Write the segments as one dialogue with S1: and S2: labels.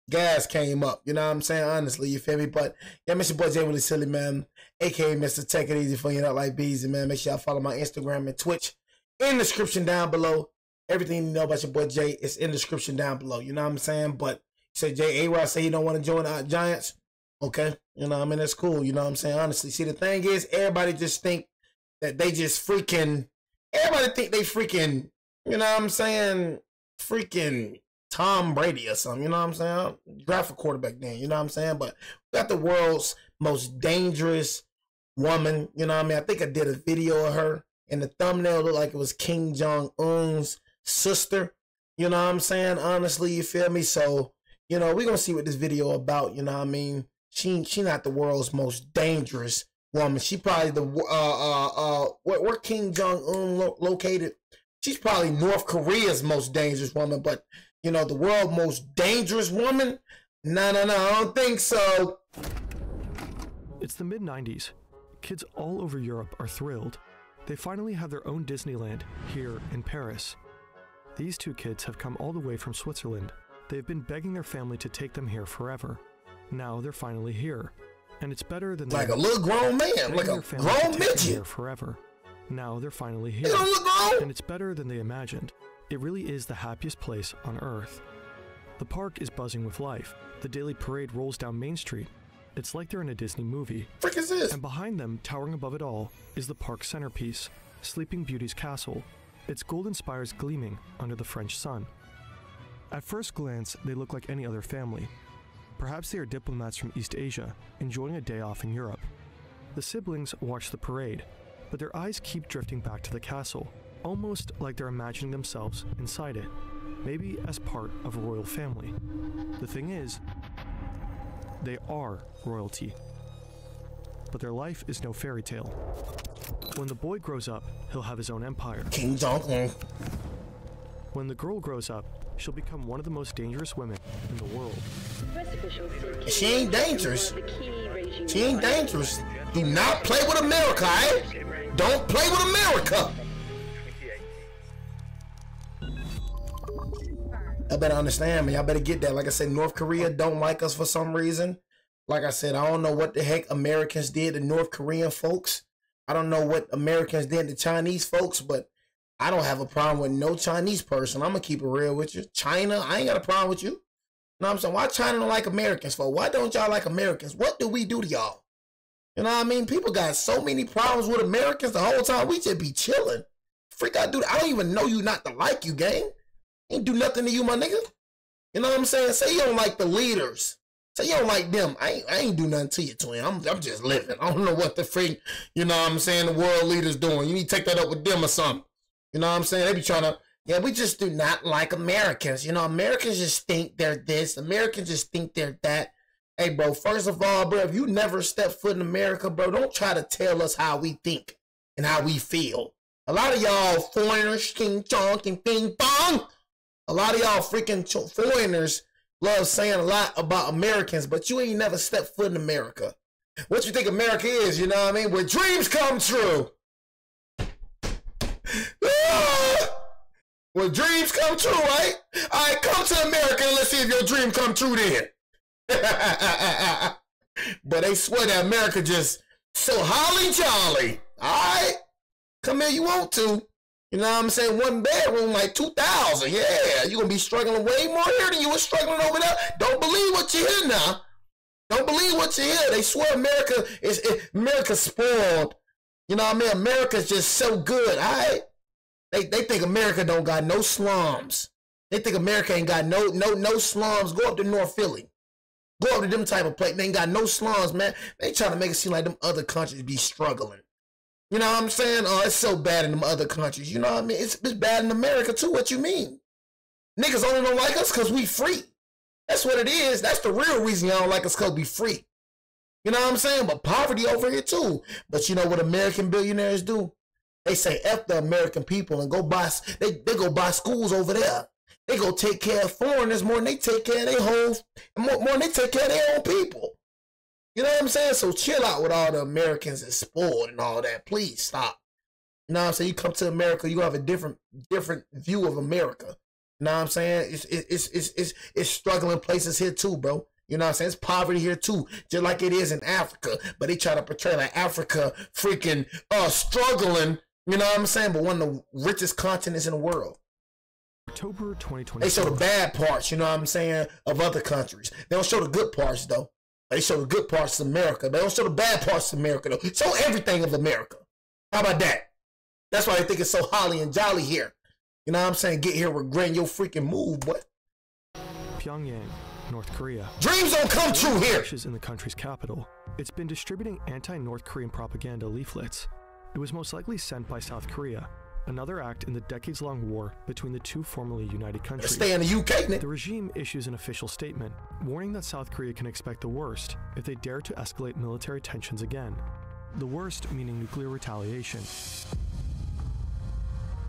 S1: gas came up. You know what I'm saying? Honestly, you feel me? But yeah, Mr. Boy Jay Willie Silly, man, aka Mr. Take It Easy for you, not like Beezy, man. Make sure y'all follow my Instagram and Twitch in the description down below. Everything you know about your boy Jay is in the description down below. You know what I'm saying? But say Jay A-Rod say he don't want to join the Giants. Okay, you know, I mean, that's cool. You know what I'm saying? Honestly, see, the thing is, everybody just think that they just freaking, everybody think they freaking, you know what I'm saying, freaking Tom Brady or something, you know what I'm saying? Draft a quarterback then, you know what I'm saying? But we got the world's most dangerous woman, you know what I mean? I think I did a video of her, and the thumbnail looked like it was Kim Jong-un's sister, you know what I'm saying? Honestly, you feel me? So, you know, we're going to see what this video about, you know what I mean? She not the world's most dangerous woman. She probably the where Kim Jong-un located. She's probably North Korea's most dangerous woman, but you know, the world's most dangerous woman? No, I don't think so.
S2: It's the mid-90s. Kids all over Europe are thrilled. They finally have their own Disneyland here in Paris. These two kids have come all the way from Switzerland. They've been begging their family to take them here forever. Now they're finally here, and it's better than
S1: like a little grown man, like a grown midget.
S2: Forever. Now they're finally here, and it's better than they imagined. It really is the happiest place on Earth. The park is buzzing with life. The daily parade rolls down Main Street. It's like they're in a Disney movie.
S1: Frick is this?
S2: And behind them, towering above it all, is the park's centerpiece, Sleeping Beauty's castle. Its golden spires gleaming under the French sun. At first glance, they look like any other family. Perhaps they are diplomats from East Asia, enjoying a day off in Europe. The siblings watch the parade, but their eyes keep drifting back to the castle, almost like they're imagining themselves inside it, maybe as part of a royal family. The thing is, they are royalty. But their life is no fairy tale. When the boy grows up, he'll have his own empire.
S1: Kim Jong-un.
S2: When the girl grows up, she'll become one of the most dangerous women in the world.
S1: She ain't dangerous. She ain't dangerous. Do not play with America, eh? Don't play with America. I better understand me. Y'all better get that. Like I said, North Korea don't like us for some reason. Like I said, I don't know what the heck Americans did to North Korean folks. I don't know what Americans did to Chinese folks, but I don't have a problem with no Chinese person. I'm going to keep it real with you. China, I ain't got a problem with you. You know what I'm saying? Why China don't like Americans for? Why don't y'all like Americans? What do we do to y'all? You know what I mean? People got so many problems with Americans the whole time. We just be chilling. Freak out, dude. I don't even know you not to like you, gang. Ain't do nothing to you, my nigga. You know what I'm saying? Say you don't like the leaders. Say you don't like them. I ain't do nothing to you, twin. I'm just living. I don't know what the freak, you know what I'm saying, the world leaders doing. You need to take that up with them or something. You know what I'm saying? They be trying to, yeah, we just do not like Americans. You know, Americans just think they're this. Americans just think they're that. Hey, bro, first of all, bro, if you never step foot in America, bro, don't try to tell us how we think and how we feel. A lot of y'all foreigners, king chonk and ping pong. A lot of y'all freaking foreigners love saying a lot about Americans, but you ain't never stepped foot in America. What you think America is, you know what I mean? Where dreams come true. Well, dreams come true, right? All right, come to America and let's see if your dream come true then. But they swear that America just so holly jolly. All right, come here, you want to. You know what I'm saying? One bedroom, like 2,000. Yeah, you're going to be struggling way more here than you were struggling over there. Don't believe what you hear now. Don't believe what you hear. They swear America's spoiled. You know what I mean? America's just so good, all right? They think America don't got no slums. They think America ain't got no slums. Go up to North Philly. Go up to them type of place. They ain't got no slums, man. They trying to make it seem like them other countries be struggling. You know what I'm saying? Oh, it's so bad in them other countries. You know what I mean? It's bad in America too. What you mean? Niggas only don't like us because we free. That's what it is. That's the real reason y'all don't like us, because we free. You know what I'm saying? But poverty over here too. But you know what American billionaires do? They say F the American people and go buy, they go buy schools over there. They go take care of foreigners more than they take care of their whole, more than they take care of their own people. You know what I'm saying? So chill out with all the Americans and spoiled and all that. Please stop. You know what I'm saying? You come to America, you have a different view of America. You know what I'm saying? It's struggling places here too, bro. You know what I'm saying? It's poverty here too, just like it is in Africa. But they try to portray like Africa freaking struggling. You know what I'm saying? But one of the richest continents in the world.
S2: October 2020.
S1: They show the bad parts, you know what I'm saying, of other countries. They don't show the good parts though. They show the good parts of America. They don't show the bad parts of America though. Show everything of America. How about that? That's why they think it's so holly and jolly here. You know what I'm saying? Get here regretting your freaking move, boy.
S2: Pyongyang, North Korea.
S1: Dreams don't come true here.
S2: In the country's capital, it's been distributing anti-North Korean propaganda leaflets. It was most likely sent by South Korea, another act in the decades-long war between the two formerly united countries.
S1: Stay in the UK, Nick.
S2: The regime issues an official statement, warning that South Korea can expect the worst if they dare to escalate military tensions again. The worst meaning nuclear retaliation.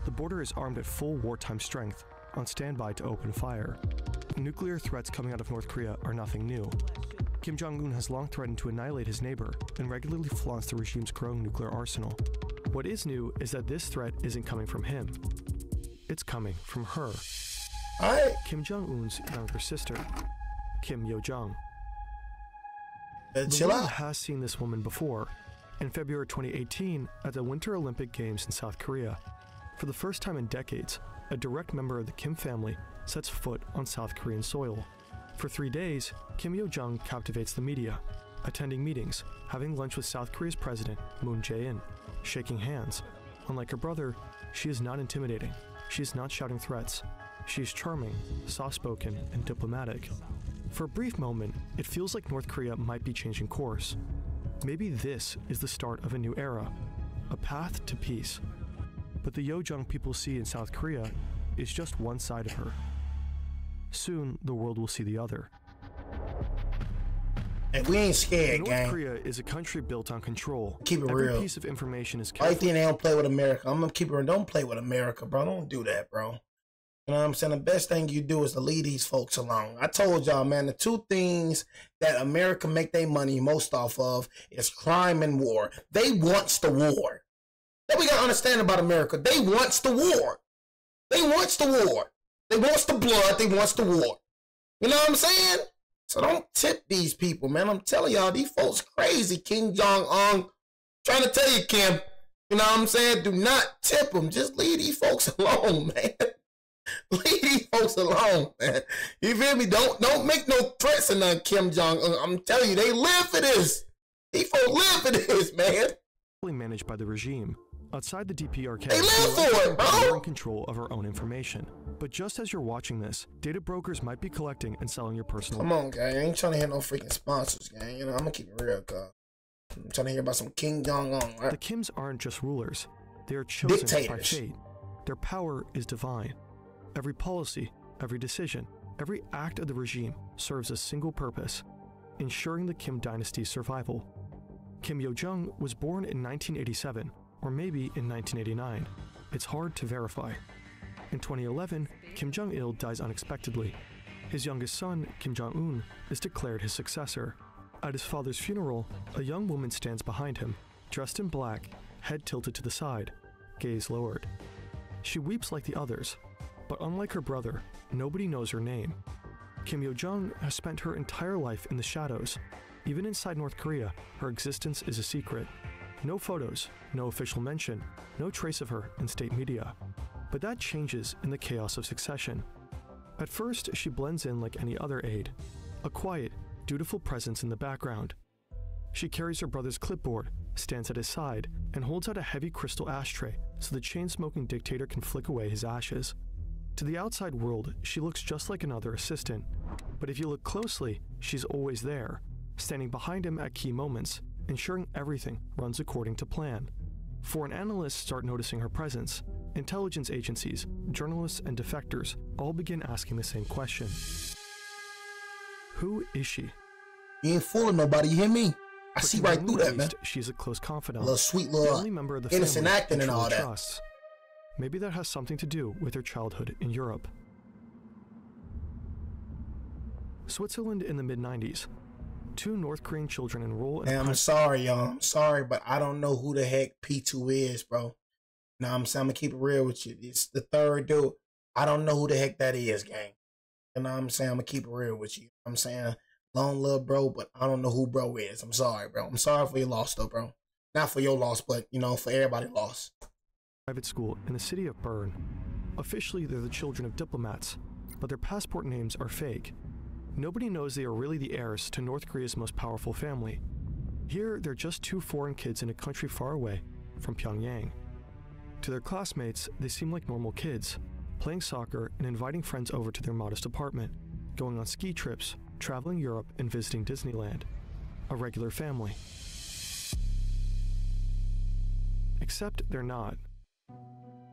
S2: The border is armed at full wartime strength, on standby to open fire. Nuclear threats coming out of North Korea are nothing new. Kim Jong-un has long threatened to annihilate his neighbor and regularly flaunts the regime's growing nuclear arsenal. What is new is that this threat isn't coming from him. It's coming from her. Kim Jong-un's younger sister, Kim Yo-jong. The world has seen this woman before. In February 2018, at the Winter Olympic Games in South Korea, for the first time in decades, a direct member of the Kim family sets foot on South Korean soil. For 3 days, Kim Yo-jong captivates the media, attending meetings, having lunch with South Korea's president, Moon Jae-in, shaking hands. Unlike her brother, she is not intimidating. She is not shouting threats. She is charming, soft-spoken, and diplomatic. For a brief moment, it feels like North Korea might be changing course. Maybe this is the start of a new era, a path to peace. But the Yo-jong people see in South Korea is just one side of her. Soon, the world will see the other.
S1: And we ain't scared,
S2: North
S1: gang.
S2: Korea is a country built on control.
S1: Keep it
S2: Every
S1: real.
S2: piece of information is
S1: I think they don't play with America. I'm gonna keep it real. Don't play with America, bro. Don't do that, bro. You know what I'm saying? The best thing you do is to leave these folks alone. I told y'all, man, the two things that America make their money most off of is crime and war. They wants the war. That we gotta understand about America. They wants the war. They wants the war. They wants the blood. They wants the war. You know what I'm saying? So don't tip these people, man. I'm telling y'all, these folks crazy. Kim Jong-un, trying to tell you, Kim. You know what I'm saying? Do not tip them. Just leave these folks alone, man. Leave these folks alone, man. You feel me? Don't make no threats in Kim Jong-un. I'm telling you, they live for this. These folks live for this, man.
S2: Managed by the regime. Outside the DPRK,
S1: they live for it, bro.
S2: We're in control of our own information. But just as you're watching this, data brokers might be collecting and selling your personal.
S1: Come on, gang. I ain't trying to hear no freaking sponsors, gang. You know, I'm gonna keep it real, cuz. I'm trying to hear about some Kim Jong-un, right?
S2: The Kims aren't just rulers. They are chosen
S1: Dictators.
S2: by fate. Their power is divine. Every policy, every decision, every act of the regime serves a single purpose: ensuring the Kim dynasty's survival. Kim Yo-jong was born in 1987, or maybe in 1989. It's hard to verify. In 2011, Kim Jong-il dies unexpectedly. His youngest son, Kim Jong-un, is declared his successor. At his father's funeral, a young woman stands behind him, dressed in black, head tilted to the side, gaze lowered. She weeps like the others, but unlike her brother, nobody knows her name. Kim Yo-jong has spent her entire life in the shadows. Even inside North Korea, her existence is a secret. No photos, no official mention, no trace of her in state media. But that changes in the chaos of succession. At first, she blends in like any other aide, a quiet, dutiful presence in the background. She carries her brother's clipboard, stands at his side, and holds out a heavy crystal ashtray so the chain-smoking dictator can flick away his ashes. To the outside world, she looks just like another assistant. But if you look closely, she's always there, standing behind him at key moments, ensuring everything runs according to plan. Foreign analysts start noticing her presence. Intelligence agencies, journalists, and defectors all begin asking the same question. Who is she?
S1: You ain't fooling nobody, you hear me? I see right through that, man.
S2: She's a close confidant.
S1: Little sweet
S2: the
S1: little
S2: only member of the
S1: innocent
S2: family
S1: acting and all that.
S2: Trusts. Maybe that has something to do with her childhood in Europe. Switzerland in the mid-90s. 2 North Korean children enroll in
S1: I'm sorry, y'all. I'm sorry, but I don't know who the heck P2 is, bro. Now I'm saying, I'm gonna keep it real with you. It's the third dude. I don't know who the heck that is, gang. You know what I'm saying? I'm gonna keep it real with you. You know what I'm saying? Long love, bro, but I don't know who bro is. I'm sorry, bro. I'm sorry for your loss, though, bro. Not for your loss, but, you know, for everybody's loss.
S2: Private school in the city of Bern. Officially, they're the children of diplomats, but their passport names are fake. Nobody knows they are really the heirs to North Korea's most powerful family. Here, they're just two foreign kids in a country far away from Pyongyang. To their classmates, they seem like normal kids, playing soccer and inviting friends over to their modest apartment, going on ski trips, traveling Europe, and visiting Disneyland. A regular family. Except they're not.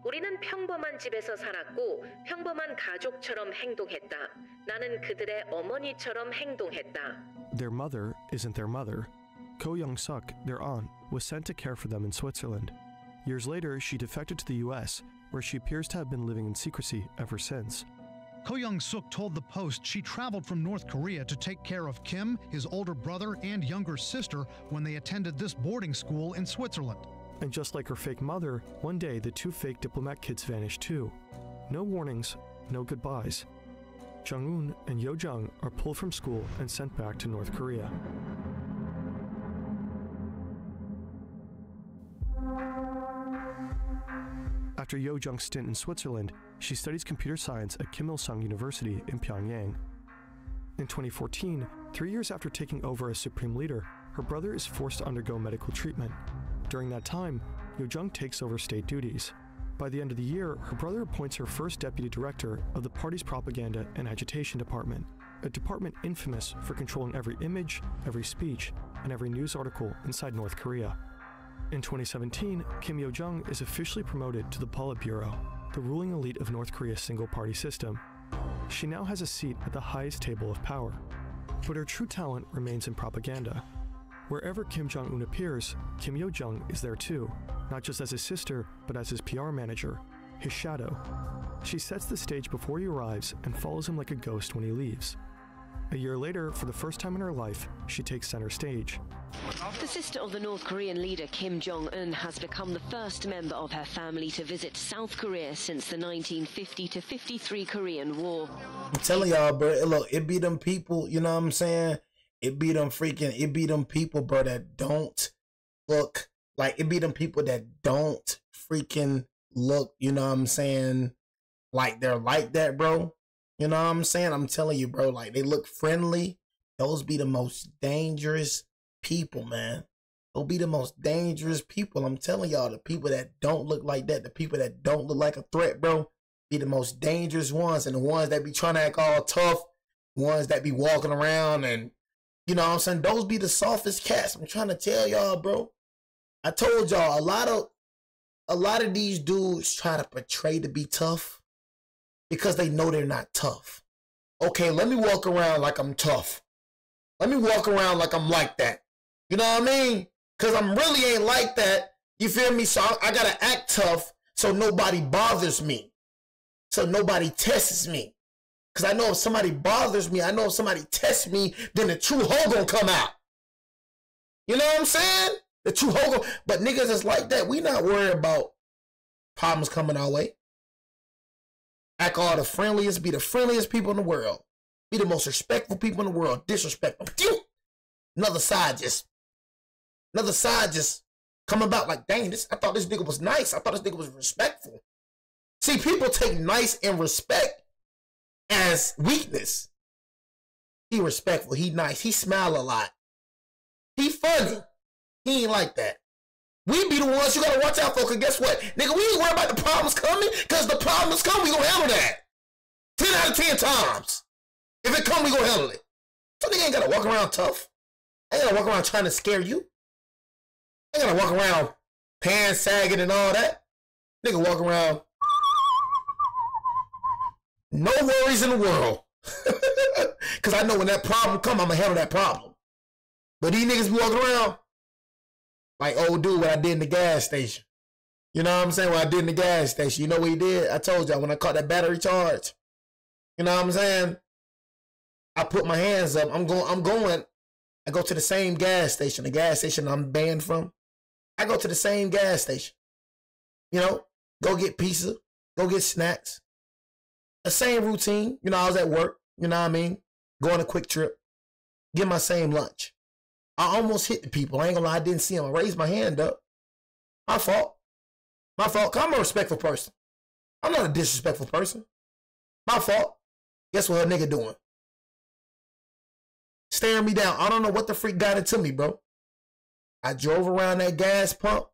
S3: 우리는 평범한 집에서 살았고 평범한 가족처럼 행동했다. 나는 그들의 어머니처럼 행동했다.
S2: Their mother isn't their mother. Ko Young-suk, their aunt, was sent to care for them in Switzerland. Years later, she defected to the US, where she appears to have been living in secrecy ever since.
S4: Ko Young-suk told the Post she traveled from North Korea to take care of Kim, his older brother, and younger sister when they attended this boarding school in Switzerland.
S2: And just like her fake mother, one day the two fake diplomat kids vanished too. No warnings, no goodbyes. Jung-un and Yo-jung are pulled from school and sent back to North Korea. After Yo-jung's stint in Switzerland, she studies computer science at Kim Il-sung University in Pyongyang. In 2014, 3 years after taking over as supreme leader, her brother is forced to undergo medical treatment. During that time, Yo-jung takes over state duties. By the end of the year, her brother appoints her first deputy director of the party's propaganda and agitation department, a department infamous for controlling every image, every speech, and every news article inside North Korea. In 2017, Kim Yo-jung is officially promoted to the Politburo, the ruling elite of North Korea's single-party system. She now has a seat at the highest table of power. But her true talent remains in propaganda. Wherever Kim Jong-un appears, Kim Yo-jung is there too, not just as his sister, but as his PR manager, his shadow. She sets the stage before he arrives and follows him like a ghost when he leaves. A year later, for the first time in her life, she takes center stage.
S5: The sister of the North Korean leader Kim Jong-un has become the first member of her family to visit South Korea since the 1950-53 Korean War.
S1: I'm telling y'all, bro, look, it be them people, you know what I'm saying? It be them people, bro, that don't look, like, it be them people that don't freaking look, you know what I'm saying, like they're like that, bro. You know what I'm saying? I'm telling you, bro, like, they look friendly. Those be the most dangerous people, man. They'll be the most dangerous people. I'm telling y'all, the people that don't look like that, the people that don't look like a threat, bro, be the most dangerous ones. And the ones that be trying to act all tough, ones that be walking around and, you know what I'm saying, those be the softest cats. I'm trying to tell y'all, bro. I told y'all, a lot of these dudes try to portray to be tough because they know they're not tough. Okay, let me walk around like I'm tough. Let me walk around like I'm like that. You know what I mean? Because I'm really ain't like that. You feel me? So I got to act tough so nobody bothers me. So nobody tests me. Because I know if somebody bothers me, I know if somebody tests me, then the true hoe gonna come out. You know what I'm saying? The true hoe. But niggas is like that. We not worried about problems coming our way. Act all the friendliest, be the friendliest people in the world. Be the most respectful people in the world. Disrespect them. Another side just come about like, dang, I thought this nigga was nice. I thought this nigga was respectful. See, people take nice and respect as weakness. He respectful, he nice, he smile a lot. He funny. He ain't like that. We be the ones you gotta watch out for, cause guess what? Nigga, we ain't worried about the problems coming, cause the problems come, we gonna handle that. 10 out of 10 times. If it come, we gonna handle it. So nigga ain't gotta walk around tough. Ain't gotta walk around trying to scare you. Ain't gotta walk around pants sagging and all that. Nigga walk around no worries in the world. Cause I know when that problem come, I'ma handle that problem. But these niggas be walking around like old dude what I did in the gas station. You know what I'm saying? What I did in the gas station. You know what he did? I told y'all when I caught that battery charge. You know what I'm saying? I put my hands up. I go to the same gas station, the gas station I'm banned from. I go to the same gas station. You know, go get pizza, go get snacks. The same routine. You know, I was at work. You know what I mean? Going a quick trip. Get my same lunch. I almost hit the people. I ain't gonna lie, I didn't see them. I raised my hand up. My fault. My fault. 'Cause I'm a respectful person. I'm not a disrespectful person. My fault. Guess what her nigga doing? Staring me down. I don't know what the freak got into me, bro. I drove around that gas pump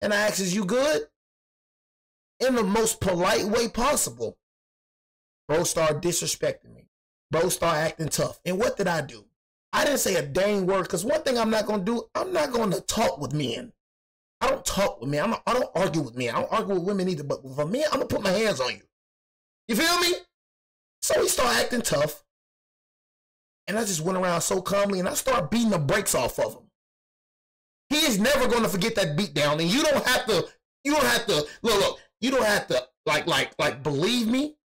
S1: and I asked, is you good? In the most polite way possible. Bro started disrespecting me. Bro started acting tough. And what did I do? I didn't say a dang word, because one thing I'm not going to do, I'm not going to talk with men. I don't talk with men. I don't argue with men. I don't argue with women either. But with a man, I'm going to put my hands on you. You feel me? So he started acting tough. And I just went around so calmly and I started beating the brakes off of him. He is never going to forget that beat down. And you don't have to, look, you don't have to like believe me,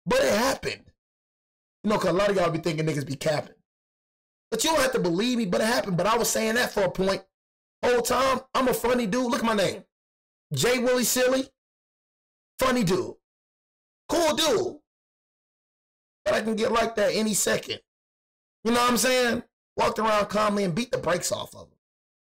S1: but it happened. You know, because a lot of y'all be thinking niggas be capping. But you don't have to believe me, but it happened. But I was saying that for a point. Whole time, I'm a funny dude. Look at my name. J. Willie Silly. Funny dude. Cool dude. But I can get like that any second. You know what I'm saying? Walked around calmly and beat the brakes off of them.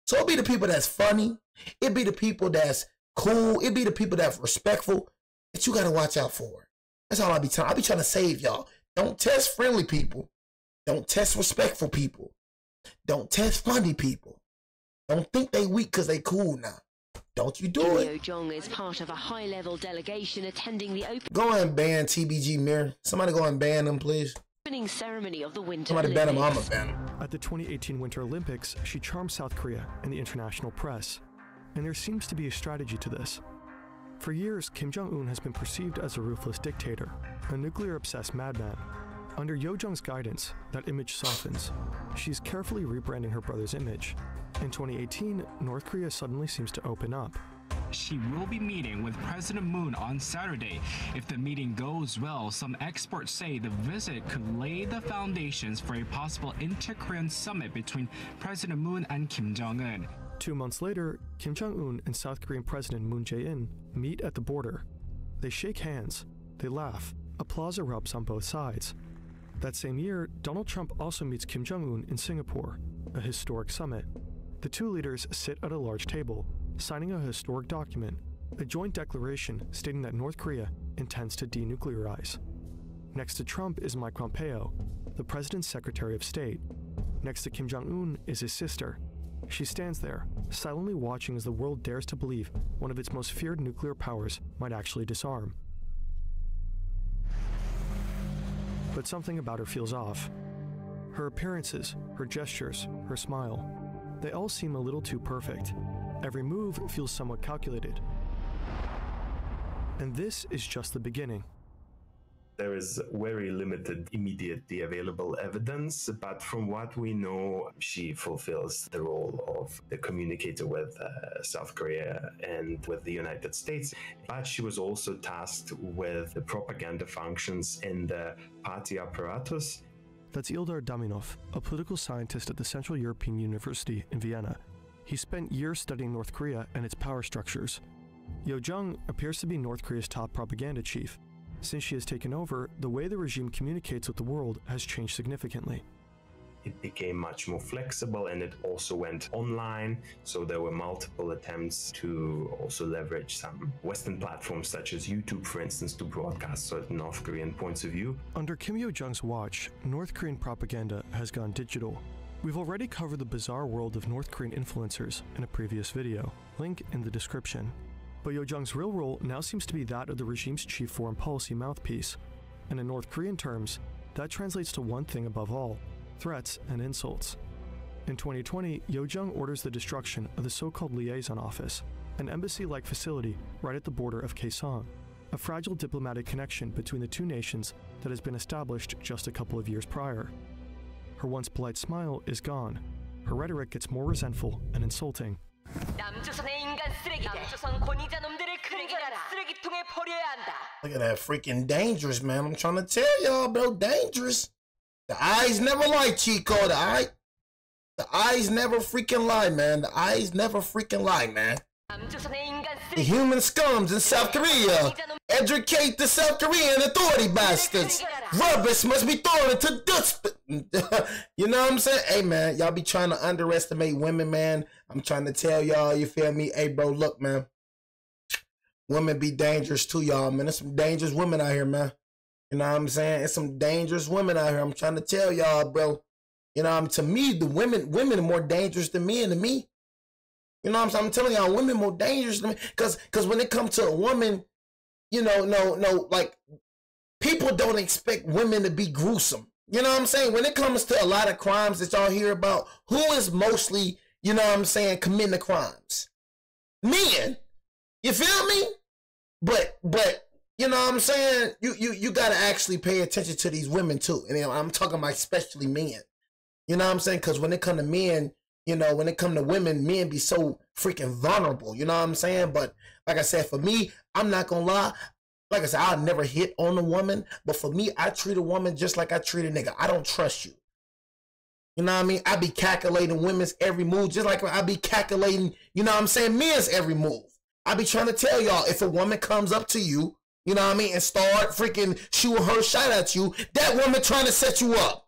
S1: So it'd be the people that's funny. It'd be the people that's cool. It'd be the people that's respectful that you got to watch out for. That's all I be trying. I be trying to save y'all. Don't test friendly people. Don't test respectful people. Don't test funny people. Don't think they weak because they cool now. Don't you do it.
S5: Kim Yo-jong is part of a high-level delegation attending the
S1: Go ahead and ban TBG Mirror. Somebody go and ban them, please.
S5: opening ceremony of the Winter
S1: Somebody
S5: Olympics.
S1: ban him, I'ma ban him.
S2: At the 2018 Winter Olympics, she charmed South Korea and the international press. And there seems to be a strategy to this. For years, Kim Jong-un has been perceived as a ruthless dictator, a nuclear-obsessed madman. Under Yo-jong's guidance, that image softens. She's carefully rebranding her brother's image. In 2018, North Korea suddenly seems to open up.
S6: She will be meeting with President Moon on Saturday. If the meeting goes well, some experts say the visit could lay the foundations for a possible inter-Korean summit between President Moon and Kim Jong-un.
S2: 2 months later, Kim Jong-un and South Korean President Moon Jae-in meet at the border. They shake hands, they laugh, applause erupts on both sides. That same year, Donald Trump also meets Kim Jong-un in Singapore, a historic summit. The two leaders sit at a large table, signing a historic document, a joint declaration stating that North Korea intends to denuclearize. Next to Trump is Mike Pompeo, the president's Secretary of State. Next to Kim Jong-un is his sister. She stands there, silently watching as the world dares to believe one of its most feared nuclear powers might actually disarm. But something about her feels off. Her appearances, her gestures, her smile, they all seem a little too perfect. Every move feels somewhat calculated. And this is just the beginning.
S7: There is very limited immediately available evidence, but from what we know, she fulfills the role of the communicator with South Korea and with the United States. But she was also tasked with the propaganda functions in the party apparatus.
S2: That's Ildar Daminov, a political scientist at the Central European University in Vienna. He spent years studying North Korea and its power structures. Yo-jong appears to be North Korea's top propaganda chief. Since she has taken over, the way the regime communicates with the world has changed significantly.
S7: It became much more flexible and it also went online, so there were multiple attempts to also leverage some Western platforms such as YouTube, for instance, to broadcast certain North Korean points of view.
S2: Under Kim Yo-jong's watch, North Korean propaganda has gone digital. We've already covered the bizarre world of North Korean influencers in a previous video, link in the description. But Yo-jong's real role now seems to be that of the regime's chief foreign policy mouthpiece. And in North Korean terms, that translates to one thing above all: threats and insults. In 2020, Yo-jong orders the destruction of the so-called liaison office, an embassy-like facility right at the border of Kaesong, a fragile diplomatic connection between the two nations that has been established just a couple of years prior. Her once polite smile is gone. Her rhetoric gets more resentful and insulting.
S1: Look at that, freaking dangerous, man. I'm trying to tell y'all, bro, dangerous. The eyes never lie, Chico. The eyes never freaking lie, man. The eyes never freaking lie, man. The human scums in South Korea. Educate the South Korean authority bastards. Rubbish must be thrown into dust. You know what I'm saying? Hey, man, y'all be trying to underestimate women, man. I'm trying to tell y'all, you feel me? Hey, bro, look, man. Women be dangerous too, y'all, man. There's some dangerous women out here, man. You know what I'm saying? There's some dangerous women out here. I'm trying to tell y'all, bro. You know, to me, the women are more dangerous than men to me. You know what I'm saying? I'm telling y'all, women more dangerous than me. Because when it comes to a woman, you know, no, like, people don't expect women to be gruesome. You know what I'm saying? When it comes to a lot of crimes that y'all hear about, who is mostly, you know what I'm saying, committing the crimes? Men. You feel me? But you know what I'm saying? You gotta actually pay attention to these women too. And I'm talking about especially men. You know what I'm saying? Because when it come to men, you know, when it come to women, men be so freaking vulnerable. You know what I'm saying? But like I said, for me, I'm not gonna lie. Like I said, I'll never hit on a woman. But for me, I treat a woman just like I treat a nigga. I don't trust you. You know what I mean? I be calculating women's every move, just like I be calculating, you know what I'm saying, men's every move. I be trying to tell y'all, if a woman comes up to you, you know what I mean, and start freaking shooting her shot at you, that woman trying to set you up.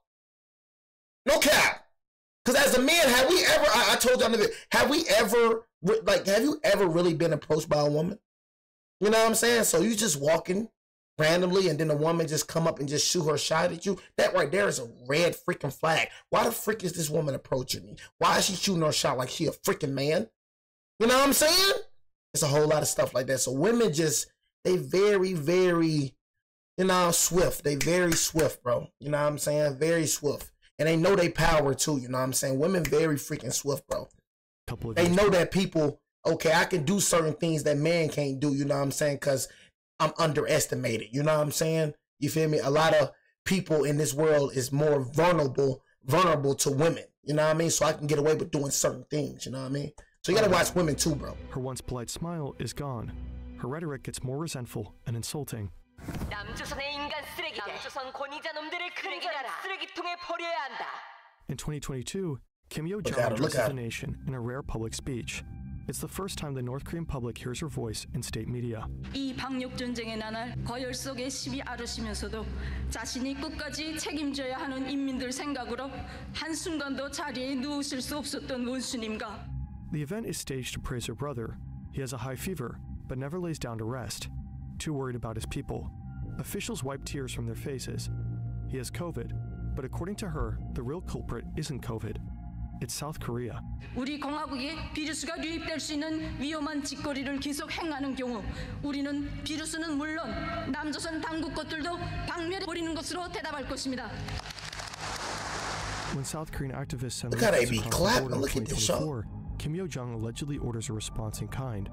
S1: No cap. Because as a man, have we ever, I told y'all, have you ever really been approached by a woman? You know what I'm saying? So you just walking randomly and then a woman just come up and just shoot her shot at you. That right there is a red freaking flag. Why the frick is this woman approaching me? Why is she shooting her shot like she a freaking man? You know what I'm saying? It's a whole lot of stuff like that. So women just, they very, very, you know, swift. They very swift, bro. You know what I'm saying? Very swift. And they know they power too, you know what I'm saying? Women very freaking swift, bro. They know that people, okay, I can do certain things that man can't do, you know what I'm saying? Because I'm underestimated, you know what I'm saying? You feel me? A lot of people in this world is more vulnerable to women, you know what I mean? So I can get away with doing certain things, you know what I mean? So you gotta watch women too, bro.
S2: Her once polite smile is gone. Her rhetoric gets more resentful and insulting. In 2022, Kim Yo-jong addresses the nation in a rare public speech. It's the first time the North Korean public hears her voice in state media.
S8: 이 방역 전쟁의 나날 거열 속에 시비 앓으시면서도 자신이 끝까지 책임져야 하는 인민들 생각으로 한순간도 자리에 누우실 수 없었던 원수님과.
S2: The event is staged to praise her brother. He has a high fever, but never lays down to rest. Too worried about his people. Officials wipe tears from their faces. He has COVID, but according to her, the real culprit isn't COVID. It's South Korea.
S8: 우리 공화국에 비루스가 유입될 수 있는 위험한 짓거리를 계속 행하는 경우 우리는 비루스는 물론 남조선 당국 것들도 박멸해 버리는 것으로 대답할 것입니다.
S2: When South Korean activists send
S1: look how they be
S2: clapping.
S1: Look at this show.
S2: Kim Yo-jong allegedly orders a response in kind.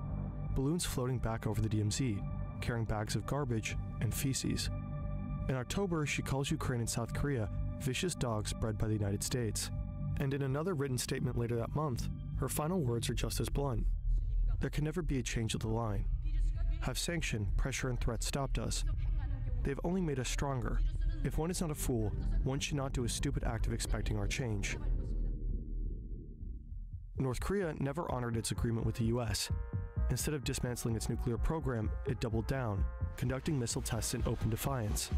S2: Balloons floating back over the DMZ, carrying bags of garbage and feces. In October, she calls Ukraine and South Korea vicious dogs bred by the United States. And in another written statement later that month, her final words are just as blunt. There can never be a change of the line. Have sanction, pressure, and threats stopped us? They've only made us stronger. If one is not a fool, one should not do a stupid act of expecting our change. North Korea never honored its agreement with the US. Instead of dismantling its nuclear program, it doubled down, conducting missile tests in open defiance.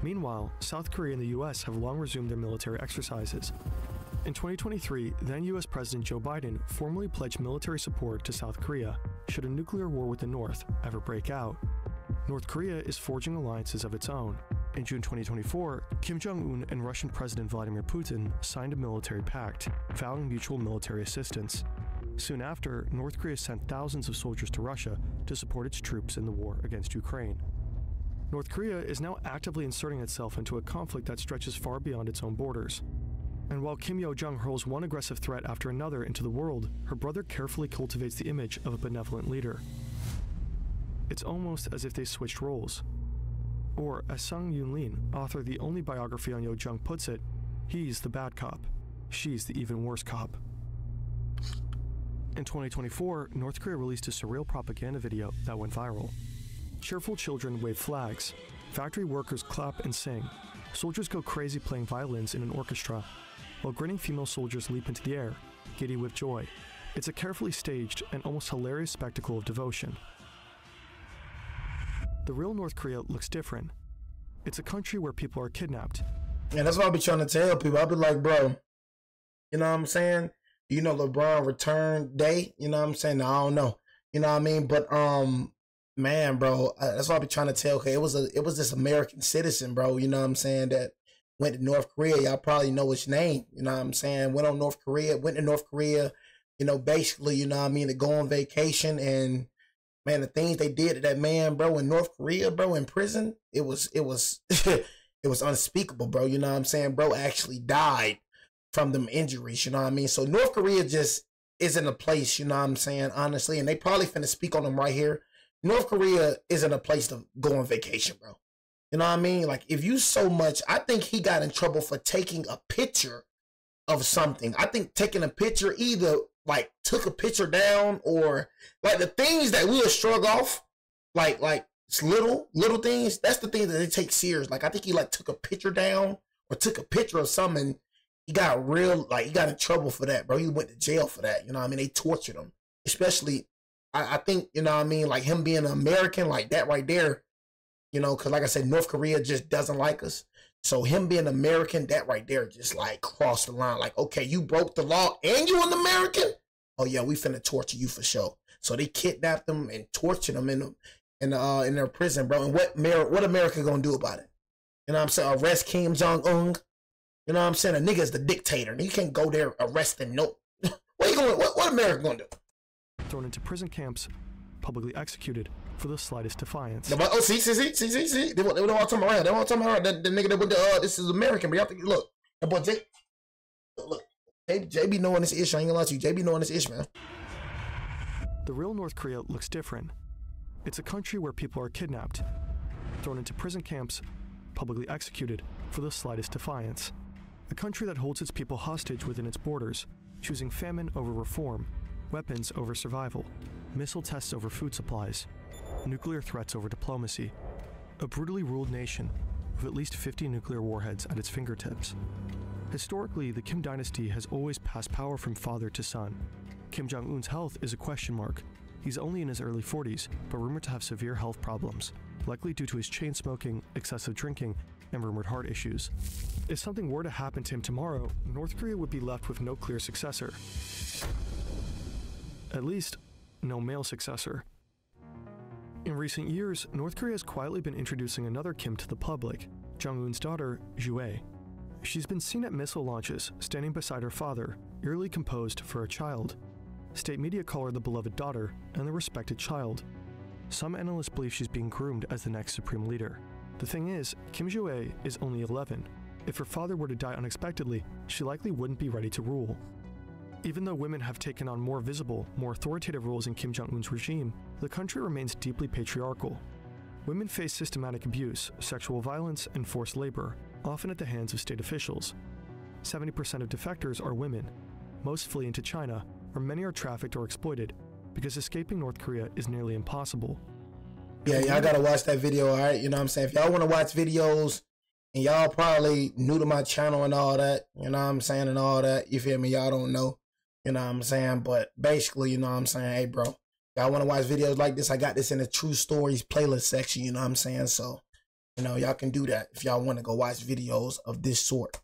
S2: Meanwhile, South Korea and the US have long resumed their military exercises. In 2023, then US President Joe Biden formally pledged military support to South Korea should a nuclear war with the North ever break out. North Korea is forging alliances of its own. In June 2024, Kim Jong-un and Russian President Vladimir Putin signed a military pact, vowing mutual military assistance. Soon after, North Korea sent thousands of soldiers to Russia to support its troops in the war against Ukraine. North Korea is now actively inserting itself into a conflict that stretches far beyond its own borders. And while Kim Yo-jong hurls one aggressive threat after another into the world, her brother carefully cultivates the image of a benevolent leader. It's almost as if they switched roles. Or, as Sung Yoon-lin, author of the only biography on Yo-jong, puts it, he's the bad cop, she's the even worse cop. In 2024, North Korea released a surreal propaganda video that went viral. Cheerful children wave flags, factory workers clap and sing, soldiers go crazy playing violins in an orchestra, while grinning female soldiers leap into the air, giddy with joy, It's a carefully staged and almost hilarious spectacle of devotion. The real North Korea looks different. It's a country where people are kidnapped.
S1: Yeah, that's what I'll be trying to tell people. I'll be like, bro, you know what I'm saying? You know, LeBron return day, you know what I'm saying? I don't know. You know what I mean? But, man, bro, that's what I'll be trying to tell. Okay, it was this American citizen, bro, you know what I'm saying, that went to North Korea. Y'all probably know his name, you know what I'm saying? Went to North Korea, you know, basically, you know what I mean, to go on vacation. And man, the things they did to that man, bro, in North Korea, bro, in prison, it was it was unspeakable, bro. You know what I'm saying? Bro actually died from them injuries, you know what I mean? So North Korea just isn't a place, you know what I'm saying, honestly, and they probably finna speak on them right here. North Korea isn't a place to go on vacation, bro. You know what I mean? Like, if you so much, I think he got in trouble for taking a picture of something. I think taking a picture either like took a picture down, or like the things that we'll shrug off, like it's little things. That's the things that they take serious. Like, I think he like took a picture down or took a picture of something. He got he got in trouble for that, bro. He went to jail for that. You know what I mean? They tortured him, especially. I think, you know what I mean, like him being an American, like that right there, you know, because like I said, North Korea just doesn't like us. So him being American, that right there just like crossed the line. Like, okay, you broke the law and you an American? Oh yeah, we finna torture you for sure. So they kidnapped them and tortured them in their prison, bro. And what America gonna do about it? You know what I'm saying? Arrest Kim Jong-un? You know what I'm saying? A nigga's the dictator. You can't go there arresting no. What America gonna do?
S2: Thrown into prison camps, publicly executed for the slightest defiance.
S1: Oh, see. They all turn around. They all turn around. The nigga that went to, this is American, but y'all think, look, that boy JB knowing this issue. I ain't gonna lie to you. JB knowing this issue, man.
S2: The real North Korea looks different. It's a country where people are kidnapped, thrown into prison camps, publicly executed for the slightest defiance. A country that holds its people hostage within its borders, choosing famine over reform, weapons over survival, missile tests over food supplies, nuclear threats over diplomacy. A brutally ruled nation with at least 50 nuclear warheads at its fingertips. Historically, the Kim dynasty has always passed power from father to son. Kim Jong-un's health is a question mark. He's only in his early 40s, but rumored to have severe health problems, likely due to his chain smoking, excessive drinking, and rumored heart issues. If something were to happen to him tomorrow, North Korea would be left with no clear successor. At least, no male successor. In recent years, North Korea has quietly been introducing another Kim to the public, Jong-un's daughter, Ju-ae. She's been seen at missile launches, standing beside her father, eerily composed for a child. State media call her the beloved daughter and the respected child. Some analysts believe she's being groomed as the next supreme leader. The thing is, Kim Ju-ae is only 11. If her father were to die unexpectedly, she likely wouldn't be ready to rule. Even though women have taken on more visible, more authoritative roles in Kim Jong-un's regime, the country remains deeply patriarchal. Women face systematic abuse, sexual violence, and forced labor, often at the hands of state officials. 70% of defectors are women. Most flee into China, where many are trafficked or exploited, because escaping North Korea is nearly impossible.
S1: Yeah, y'all gotta watch that video, all right? You know what I'm saying? If y'all want to watch videos, and y'all probably new to my channel and all that, you know what I'm saying, and all that, you feel me? Y'all don't know, you know what I'm saying? But basically, you know what I'm saying? Hey, bro, y'all want to watch videos like this? I got this in the True Stories playlist section, you know what I'm saying? So, you know, y'all can do that if y'all want to go watch videos of this sort.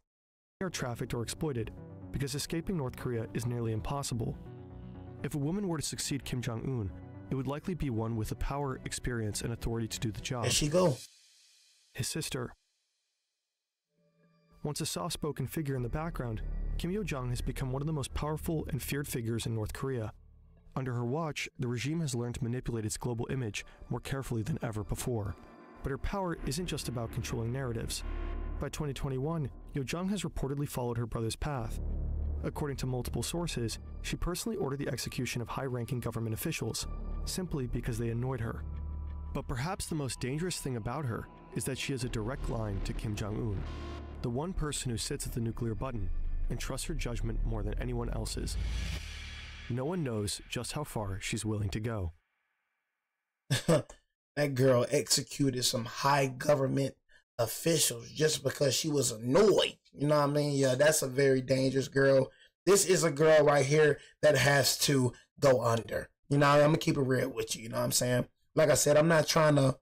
S2: They are trafficked or exploited, because escaping North Korea is nearly impossible. If a woman were to succeed Kim Jong-un, it would likely be one with the power, experience, and authority to do the job.
S1: There she go.
S2: His sister. Once a soft-spoken figure in the background, Kim Yo-jong has become one of the most powerful and feared figures in North Korea. Under her watch, the regime has learned to manipulate its global image more carefully than ever before. But her power isn't just about controlling narratives. By 2021, Yo-jong has reportedly followed her brother's path. According to multiple sources, she personally ordered the execution of high-ranking government officials, simply because they annoyed her. But perhaps the most dangerous thing about her is that she has a direct line to Kim Jong-un, the one person who sits at the nuclear button and trusts her judgment more than anyone else's. No one knows just how far she's willing to go.
S1: That girl executed some high government officials just because she was annoyed. You know what I mean? Yeah, that's a very dangerous girl. This is a girl right here that has to go under. You know, I'm going to keep it real with you. You know what I'm saying? Like I said, I'm not trying to